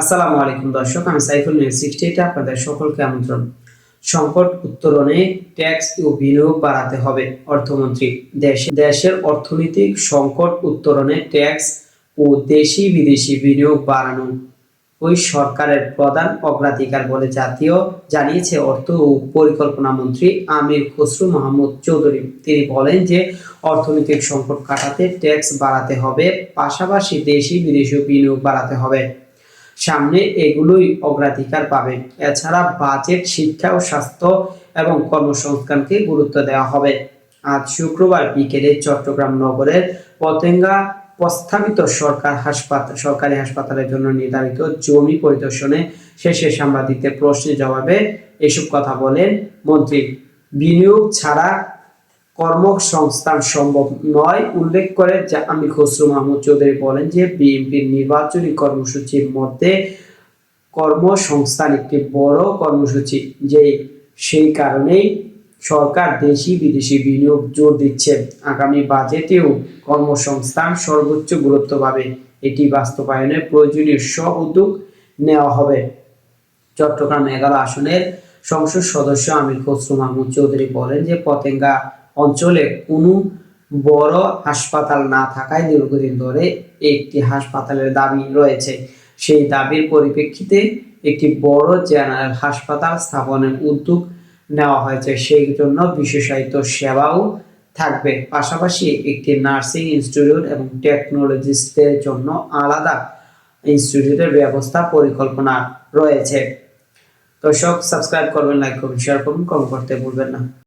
আসসালামু আলাইকুম দর্শক, আমি সাইফুল নিউজ 68 আপনাদের সকলকে আমন্ত্রণ। সংকট উত্তরণে ট্যাক্স ও বিনিয়োগ বাড়াতে হবে। অর্থমন্ত্রী দেশের অর্থনৈতিক সংকট উত্তরণে ট্যাক্স ও দেশি বিদেশি বিনিয়োগ বাড়ানো ওই সরকারের প্রধান অগ্রাধিকার বলে জানিয়েছে অর্থ ও পরিকল্পনা মন্ত্রী আমির খসরু মাহমুদ চৌধুরী। তিনি বলেন যে অর্থনৈতিক সংকট কাটাতে ট্যাক্স বাড়াতে হবে, পাশাপাশি দেশি বিদেশি বিনিয়োগ বাড়াতে হবে। সামনে এগুলোই অগ্রাধিকার পাবে। এছাড়া বাজেট, শিক্ষা ও স্বাস্থ্য এবং কর্মসংস্থানকে গুরুত্ব দেওয়া হবে। আজ শুক্রবার বিকেলে চট্টগ্রাম নগরের পতেঙ্গা প্রস্তাবিত সরকারি হাসপাতালের জন্য নির্ধারিত জমি পরিদর্শনে শেষে সাংবাদিকদের প্রশ্নের জবাবে এসব কথা বলেন মন্ত্রী। বিনিয়োগ ছাড়া কর্মসংস্থান সম্ভব নয় উল্লেখ করে আমির খসরু মাহমুদ চৌধুরী বলেন যে বিএনপির নির্বাচনী কর্মসূচির মধ্যে কর্মসংস্থান একটি বড় কর্মসূচি, সেই কারণেই সরকার দেশি বিদেশি বিনিয়োগ জোর দিচ্ছে। আগামী বাজেটেও কর্মসংস্থান সর্বোচ্চ গুরুত্ব পাবে। এটি বাস্তবায়নে প্রয়োজনীয় সব উদ্যোগ নেওয়া হবে। চট্টগ্রাম 11 আসনের সংসদ সদস্য আমির খসরু মাহমুদ চৌধুরী বলেন যে পতেঙ্গা অঞ্চলে কোনো বড় হাসপাতাল না থাকায় দীর্ঘদিন ধরে একটি হাসপাতালের দাবি রয়েছে। সেই দাবির পরিপ্রেক্ষিতে একটি বড় জেনারেল হাসপাতাল স্থাপনের উদ্যোগ নেওয়া হয়েছে। সেই জন্য বিশেষায়িত সেবাও থাকবে। পাশাপাশি একটি নার্সিং ইনস্টিটিউট এবং টেকনোলজিস্টদের জন্য আলাদা ইনস্টিটিউটের ব্যবস্থা পরিকল্পনা রয়েছে। দর্শক, সাবস্ক্রাইব করবেন, লাইক করবেন, শেয়ার করবেন, কমেন্ট করতে ভুলবেন না।